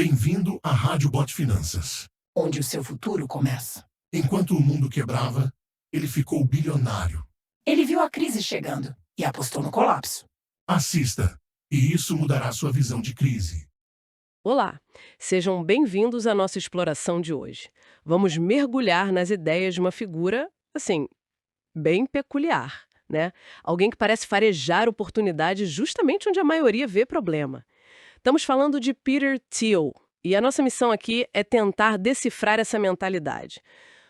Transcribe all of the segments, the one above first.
Bem-vindo à Rádio Bot Finanças. Onde o seu futuro começa. Enquanto o mundo quebrava, ele ficou bilionário. Ele viu a crise chegando e apostou no colapso. Assista, e isso mudará sua visão de crise. Olá, sejam bem-vindos à nossa exploração de hoje. Vamos mergulhar nas ideias de uma figura, assim, bem peculiar, né? Alguém que parece farejar oportunidades justamente onde a maioria vê problema. Estamos falando de Peter Thiel, e a nossa missão aqui é tentar decifrar essa mentalidade.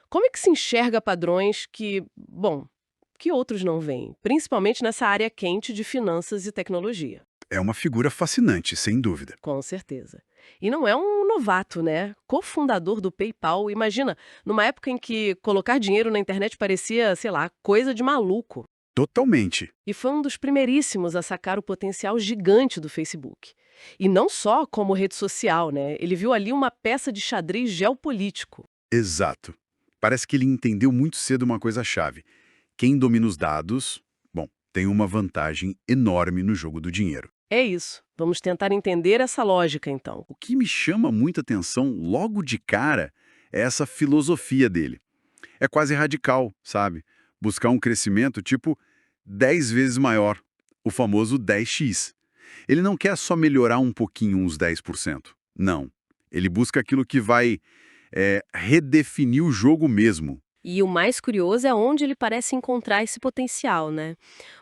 Como é que se enxerga padrões que outros não veem, principalmente nessa área quente de finanças e tecnologia? É uma figura fascinante, sem dúvida. Com certeza. E não é um novato, né? Cofundador do PayPal, imagina, numa época em que colocar dinheiro na internet parecia, sei lá, coisa de maluco. Totalmente. E foi um dos primeiríssimos a sacar o potencial gigante do Facebook. E não só como rede social, né? Ele viu ali uma peça de xadrez geopolítico. Exato. Parece que ele entendeu muito cedo uma coisa-chave. Quem domina os dados, bom, tem uma vantagem enorme no jogo do dinheiro. É isso. Vamos tentar entender essa lógica, então. O que me chama muita atenção logo de cara é essa filosofia dele. É quase radical, sabe? Buscar um crescimento tipo 10 vezes maior, o famoso 10x. Ele não quer só melhorar um pouquinho uns 10%. Não. Ele busca aquilo que vai redefinir o jogo mesmo. E o mais curioso é onde ele parece encontrar esse potencial, né?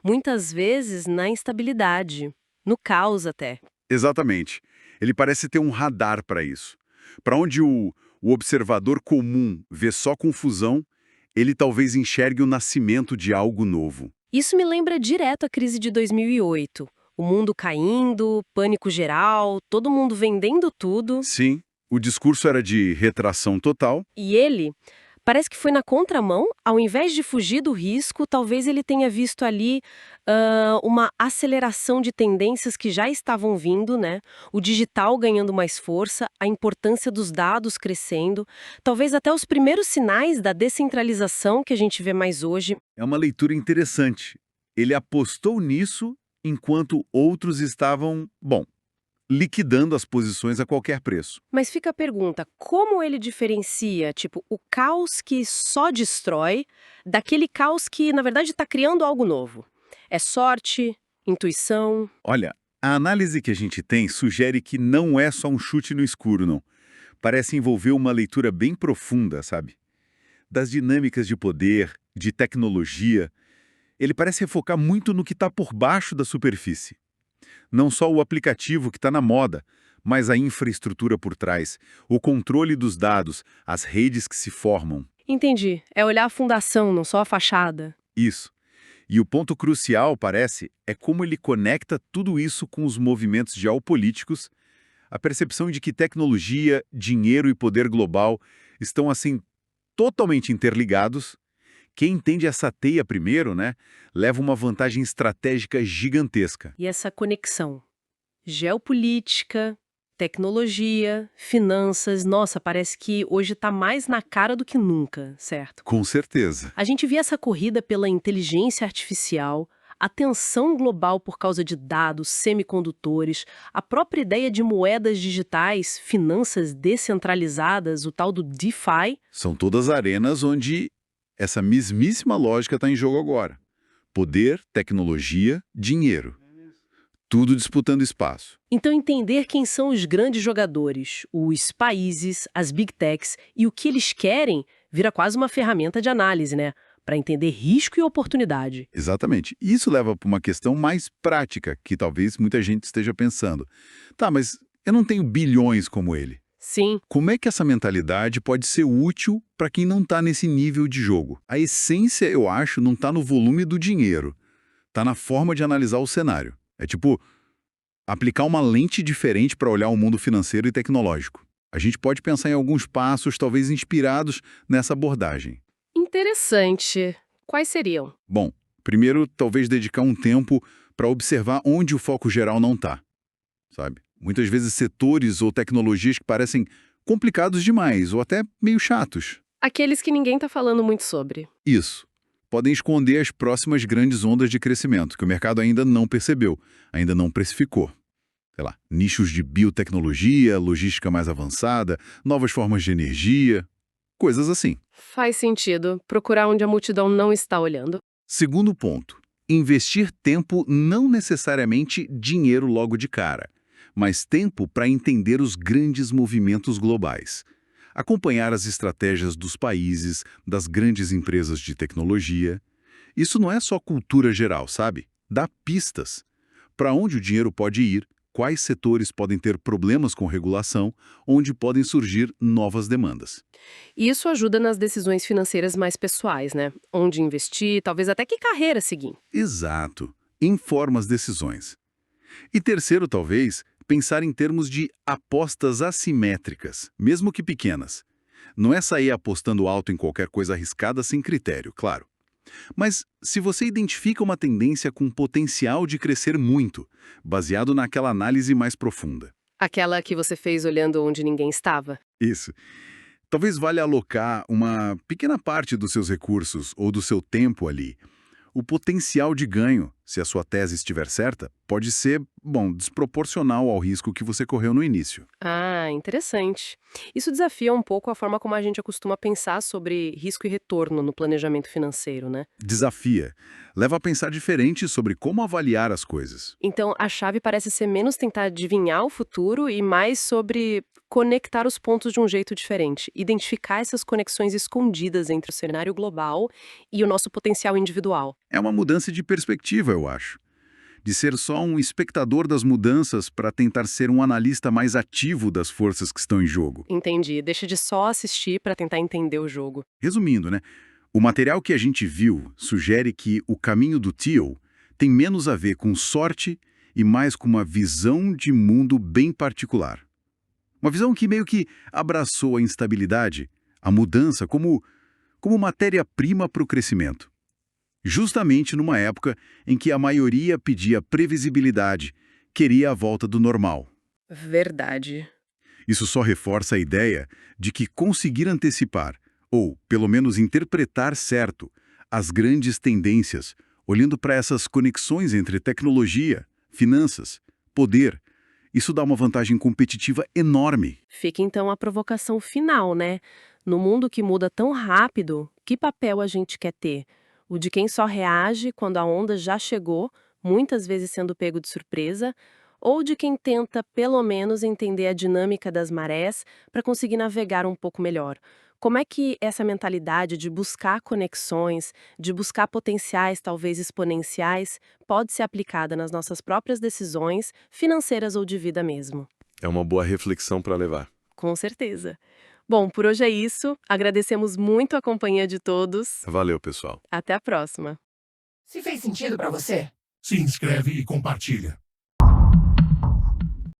Muitas vezes na instabilidade, no caos até. Exatamente. Ele parece ter um radar para isso. Para onde o observador comum vê só confusão, ele talvez enxergue o nascimento de algo novo. Isso me lembra direto a crise de 2008. O mundo caindo, pânico geral, todo mundo vendendo tudo. Sim, o discurso era de retração total. E ele, parece que foi na contramão, ao invés de fugir do risco, talvez ele tenha visto ali uma aceleração de tendências que já estavam vindo, né? O digital ganhando mais força, a importância dos dados crescendo, talvez até os primeiros sinais da descentralização que a gente vê mais hoje. É uma leitura interessante. Ele apostou nisso enquanto outros estavam, liquidando as posições a qualquer preço. Mas fica a pergunta, como ele diferencia, tipo, o caos que só destrói daquele caos que, na verdade, está criando algo novo? É sorte? Intuição? Olha, a análise que a gente tem sugere que não é só um chute no escuro, não. Parece envolver uma leitura bem profunda, sabe? Das dinâmicas de poder, de tecnologia. Ele parece focar muito no que está por baixo da superfície. Não só o aplicativo que está na moda, mas a infraestrutura por trás, o controle dos dados, as redes que se formam. Entendi. É olhar a fundação, não só a fachada. Isso. E o ponto crucial, parece, é como ele conecta tudo isso com os movimentos geopolíticos, a percepção de que tecnologia, dinheiro e poder global estão, assim, totalmente interligados. Quem entende essa teia primeiro, né, leva uma vantagem estratégica gigantesca. E essa conexão? Geopolítica, tecnologia, finanças, nossa, parece que hoje está mais na cara do que nunca, certo? Com certeza. A gente vê essa corrida pela inteligência artificial, a tensão global por causa de dados, semicondutores, a própria ideia de moedas digitais, finanças descentralizadas, o tal do DeFi. São todas arenas onde essa mesmíssima lógica está em jogo agora. Poder, tecnologia, dinheiro. Tudo disputando espaço. Então entender quem são os grandes jogadores, os países, as big techs e o que eles querem vira quase uma ferramenta de análise, né? Para entender risco e oportunidade. Exatamente. Isso leva para uma questão mais prática, que talvez muita gente esteja pensando. Tá, mas eu não tenho bilhões como ele. Sim. Como é que essa mentalidade pode ser útil para quem não está nesse nível de jogo? A essência, eu acho, não está no volume do dinheiro. Está na forma de analisar o cenário. É tipo, aplicar uma lente diferente para olhar o mundo financeiro e tecnológico. A gente pode pensar em alguns passos, talvez inspirados nessa abordagem. Interessante. Quais seriam? Bom, primeiro, talvez dedicar um tempo para observar onde o foco geral não está, sabe? Muitas vezes setores ou tecnologias que parecem complicados demais ou até meio chatos. Aqueles que ninguém está falando muito sobre. Isso. Podem esconder as próximas grandes ondas de crescimento que o mercado ainda não percebeu, ainda não precificou. sei lá, nichos de biotecnologia, logística mais avançada, novas formas de energia, coisas assim. Faz sentido. Procurar onde a multidão não está olhando. Segundo ponto, investir tempo não necessariamente dinheiro logo de cara, mas tempo para entender os grandes movimentos globais. Acompanhar as estratégias dos países, das grandes empresas de tecnologia. Isso não é só cultura geral, sabe? Dá pistas. Para onde o dinheiro pode ir, quais setores podem ter problemas com regulação, onde podem surgir novas demandas. E isso ajuda nas decisões financeiras mais pessoais, né? Onde investir, talvez até que carreira seguir. Exato. Informa as decisões. E terceiro, talvez, pensar em termos de apostas assimétricas, mesmo que pequenas. Não é sair apostando alto em qualquer coisa arriscada sem critério, claro. Mas se você identifica uma tendência com potencial de crescer muito, baseado naquela análise mais profunda. Aquela que você fez olhando onde ninguém estava. Isso. Talvez valha alocar uma pequena parte dos seus recursos ou do seu tempo ali. O potencial de ganho, se a sua tese estiver certa, pode ser, desproporcional ao risco que você correu no início. Ah, interessante. Isso desafia um pouco a forma como a gente costuma pensar sobre risco e retorno no planejamento financeiro, né? Desafia. Leva a pensar diferente sobre como avaliar as coisas. Então, a chave parece ser menos tentar adivinhar o futuro e mais sobre conectar os pontos de um jeito diferente. Identificar essas conexões escondidas entre o cenário global e o nosso potencial individual. É uma mudança de perspectiva, eu acho. De ser só um espectador das mudanças para tentar ser um analista mais ativo das forças que estão em jogo. Entendi. Deixa de só assistir para tentar entender o jogo. Resumindo, né? O material que a gente viu sugere que o caminho do Thiel tem menos a ver com sorte e mais com uma visão de mundo bem particular. Uma visão que meio que abraçou a instabilidade, a mudança como matéria-prima para o crescimento. Justamente numa época em que a maioria pedia previsibilidade, queria a volta do normal. Verdade. Isso só reforça a ideia de que conseguir antecipar, ou pelo menos interpretar certo, as grandes tendências, olhando para essas conexões entre tecnologia, finanças, poder, isso dá uma vantagem competitiva enorme. Fica então a provocação final, né? No mundo que muda tão rápido, que papel a gente quer ter? O de quem só reage quando a onda já chegou, muitas vezes sendo pego de surpresa, ou de quem tenta, pelo menos, entender a dinâmica das marés para conseguir navegar um pouco melhor? Como é que essa mentalidade de buscar conexões, de buscar potenciais talvez exponenciais, pode ser aplicada nas nossas próprias decisões, financeiras ou de vida mesmo? É uma boa reflexão para levar. Com certeza. Bom, por hoje é isso. Agradecemos muito a companhia de todos. Valeu, pessoal. Até a próxima. Se fez sentido pra você, Se inscreve e compartilha.